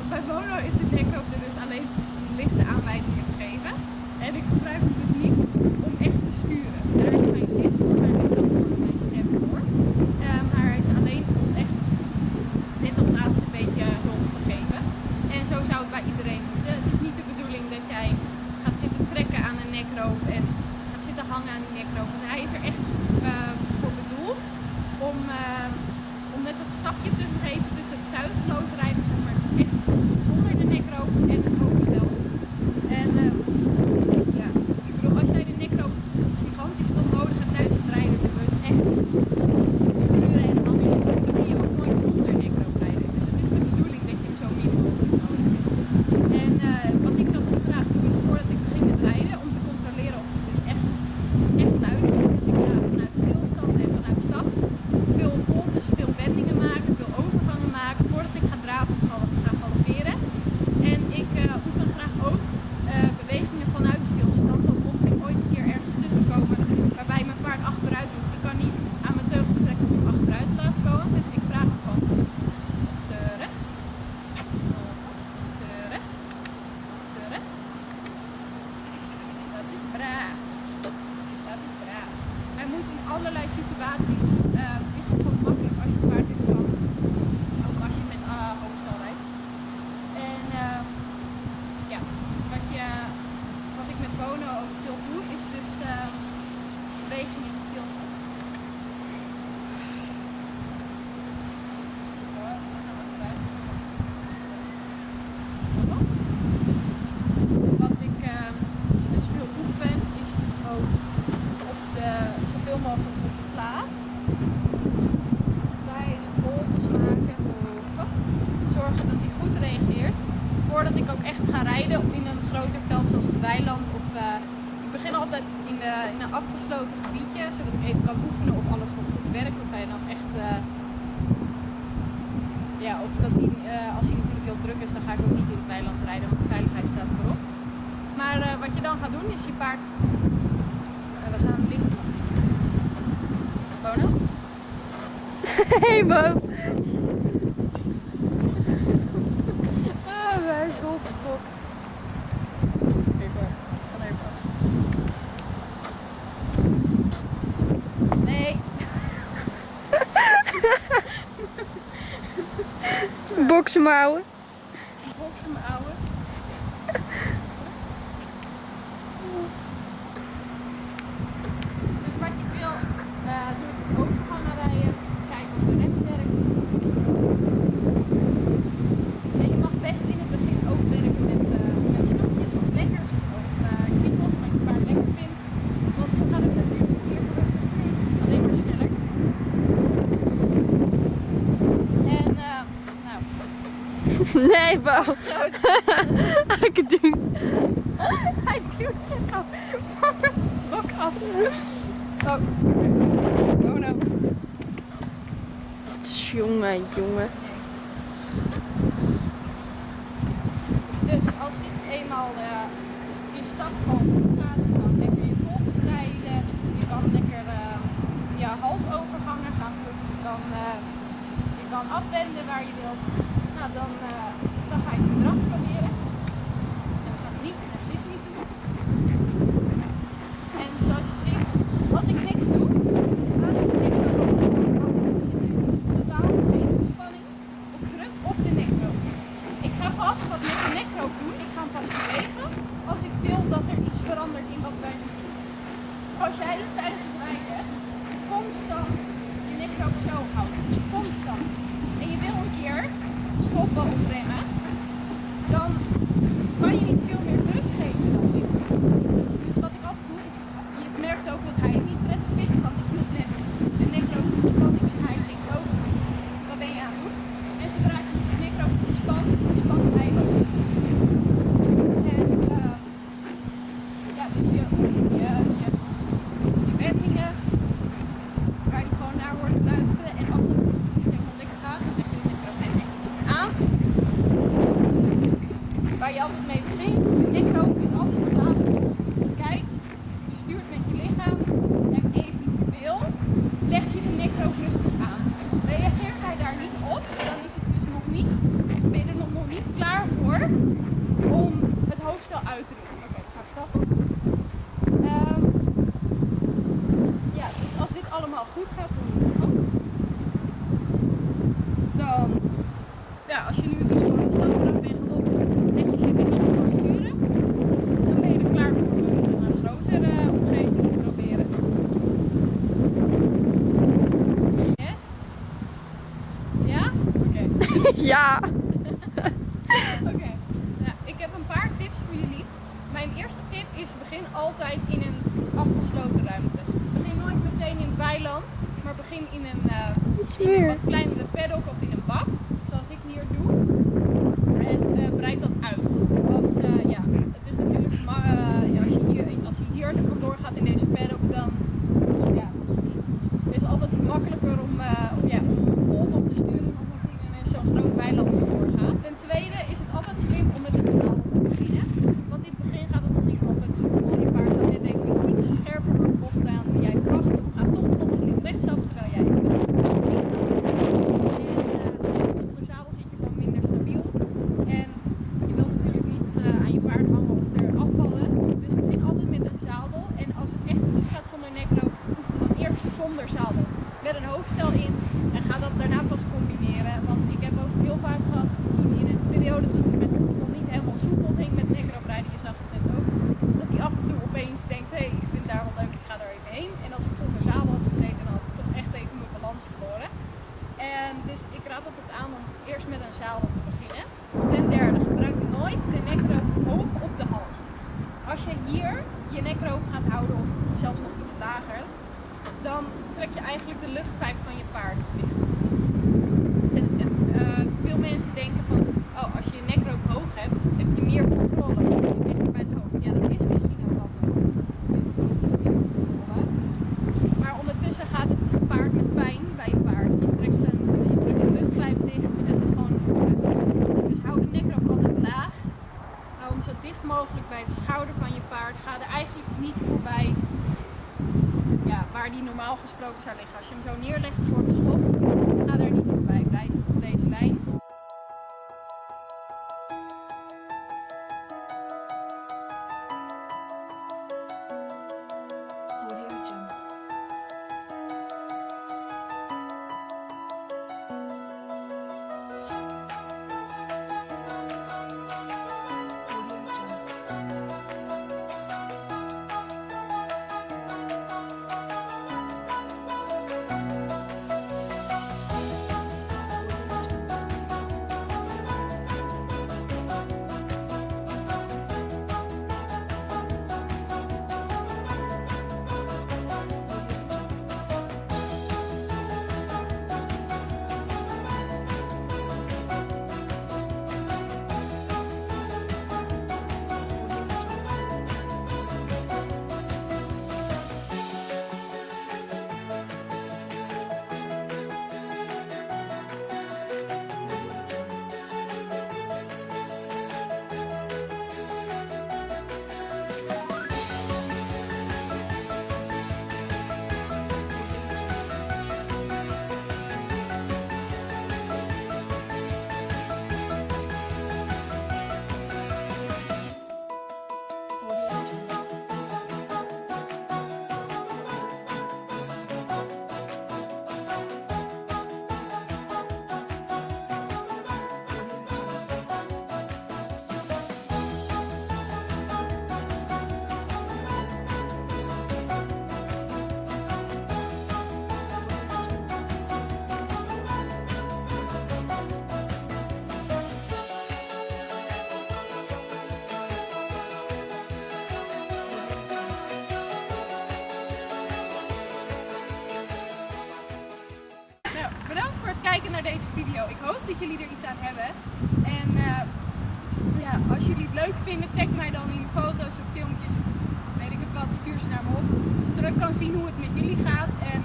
bij Bono is de nekroop er dus alleen om lichte aanwijzingen te geven. En ik gebruik hem dus niet om echt te sturen. Daar is mijn zit voor, daar ligt ook gewoon mijn stem voor. Maar hij is alleen om echt net dat laatste beetje hulp te geven. En zo zou het bij iedereen moeten. Het is niet de bedoeling dat jij gaat zitten trekken aan een nekroop en gaat zitten hangen aan die nekroop. Want hij is er echt voor bedoeld om net dat stapje te geven tussen het tuigloos rijden, zeg maar. Dus echt zonder de nekroop en het hoofdstel. En ja, ik bedoel, als jij de nekroop gigantisch veel nodig hebt tijdens het rijden, dan wil je echt sturen en hangen, dan kun je ook nooit zonder nekroop rijden. Dus het is de bedoeling dat je hem zo min mogelijk nodig hebt. En wat ik dan graag doe, is voordat ik begin met rijden, om te controleren of het dus echt luistert. Dus ik ga vanuit stilstand en vanuit stap veel voltes, veel wendingen maken, veel overgangen maken voordat ik ga draven of ga galopperen. En ik oefen graag ook bewegingen vanuit stilstand, want mocht ik ooit een keer ergens tussenkomen waarbij mijn paard achteruit doet, ik kan niet aan mijn teugels trekken om hem achteruit te laten komen. Dus ik vraag hem gewoon terug, terug, terug. Dat is braaf. Dat is braaf. Hij moet in allerlei situaties, is het gewoon makkelijk als je paard dit kan. Ook als je met hoofdstal rijdt. En ja, wat ik met Bono ook veel doe, is dus beweging in stilstand. Wat ik dus veel oefen, is ook zoveel mogelijk op de plaats. Bij de voltes maken. Zorgen dat hij goed reageert. Voordat ik ook echt ga rijden in een groter veld zoals het weiland. Ik begin altijd in een afgesloten gebiedje, zodat ik even kan oefenen of alles nog goed werkt. Of hij dan echt, of dat hij, als hij natuurlijk heel druk is, dan ga ik ook niet in het weiland rijden, want de veiligheid staat voorop. Maar wat je dan gaat doen is je paard, we gaan links af. Bono? Hey Bo! Hij is dolgekop. Even, van even. Nee. Boksen maar ouwe. Boksen mijn ouwe. Dus wat je wil, doe ik dus overgangen rijden. Kijken of de rem werkt. En je mag best in het begin ook werken met snoepjes of lekkers of kriebels, wat je paard lekker vindt. Want zo gaat het natuurlijk meer rustig mee. Alleen maar sneller. En nou. Nee Bo! Ik doe. Hij duwt zich af van de bok af. Oh, oké. Oh no. Jongen, jongen. Dus als dit eenmaal je stap gewoon goed gaat, je kan lekker je voltes rijden, je kan lekker je halsovergangen gaan goed, je kan afwenden waar je wilt. Nou, dan ga je de draf proberen. En we gaan niet naar zit niet toe. En zoals je ziet, als ik niks doe, laat ik de nekroop op de nekroop zitten. Totaal geen spanning of druk op de nekroop. Ik ga pas wat met de nekroop doen. Ik ga hem pas bewegen als ik wil dat er iets verandert in wat wij doen. Als jij tijdens het rijden constant je nekroop zo houdt, constant, en je wil een keer stoppen of remmen, dan kan je niet veel meer druk geven dan dit. Dus wat ik altijd doe is, je merkt ook dat hij het niet prettig vindt, want ik moet net de nekroop in spanning en hij denkt ook, wat ben je aan het doen? En zodra je de nekroop spant hij ook. En ja, dus je wendingen, waar die gewoon naar worden luisteren. En als het niet helemaal lekker gaat, dan leg je de nekroop echt iets meer aan. buiten doen. Oké, ik ga stappen. Ja, dus als dit allemaal goed gaat, dan, ja, als je nu dus gewoon een stap eraf bent gelopen, netjes je ding nog kan sturen, dan ben je er klaar voor om een grotere omgeving te proberen. Yes? Ja? Oké. Ja. Oké. Nou, ik heb een paar tips voor jullie. Mijn eerste tip is: begin altijd in een afgesloten ruimte. Begin nooit meteen in het weiland, maar begin in een wat kleinere paddock of in een bak, zoals ik hier doe. En breid dat uit. Want ja, het is natuurlijk als je hier vandoor gaat in deze paddock, dan ja, is het altijd makkelijker om volt op te sturen dan dat je in zo'n groot weiland vandoor gaat. Ten tweede is het altijd slim om met een zadel te beginnen. Want in het begin gaat het nog niet altijd soepel. Je paard gaat net even iets scherper door de bocht aan dan jij verwacht. Of gaat toch plotseling rechtsaf terwijl jij linksaf bent. En zonder zadel zit je gewoon minder stabiel. En je wilt natuurlijk niet aan je paard hangen of er afvallen. Dus begin altijd met een zadel. En als het echt goed gaat zonder nekroop, oefen dan eerst zonder zadel met een hoofdstel in. En ga dat daarna pas combineren. Want ik heb ook heel vaak gehad toen in een periode toen ik met ons nog niet helemaal soepel ging met nekrooprijden. Je zag het net ook. Dat hij af en toe opeens denkt, hé, ik vind het daar wel leuk, ik ga daar even heen. En als ik zonder zadel had gezeten, dan had ik toch echt even mijn balans verloren. En dus ik raad altijd aan om eerst met een zadel te beginnen. Ten derde, gebruik nooit de nekroop hoog op de hals. Als je hier je nekroop gaat houden of zelfs nog iets lager, dan trek je eigenlijk de luchtpijp van je paard dicht. Veel mensen denken van, oh, als je je nekroop hoog hebt, heb je meer controle. Je zit dichter bij het hoofd. Ja, dat is misschien ook wel zo. Maar ondertussen gaat het gepaard met pijn bij je paard. Je trekt zijn luchtpijp dicht. Het is gewoon onprettig. Dus hou de nekroop altijd laag. Hou hem zo dicht mogelijk bij de schouder van je paard. Ga er eigenlijk niet voorbij. Ja, waar die normaal gesproken zou liggen. Als je hem zo neerlegt voor de schoft, ga daar niet voorbij. Blijf op deze lijn. Bedankt voor het kijken naar deze video. Ik hoop dat jullie er iets aan hebben. En ja, als jullie het leuk vinden, tag mij dan in foto's of filmpjes of weet ik het wat. Stuur ze naar me op. Zodat ik kan zien hoe het met jullie gaat. En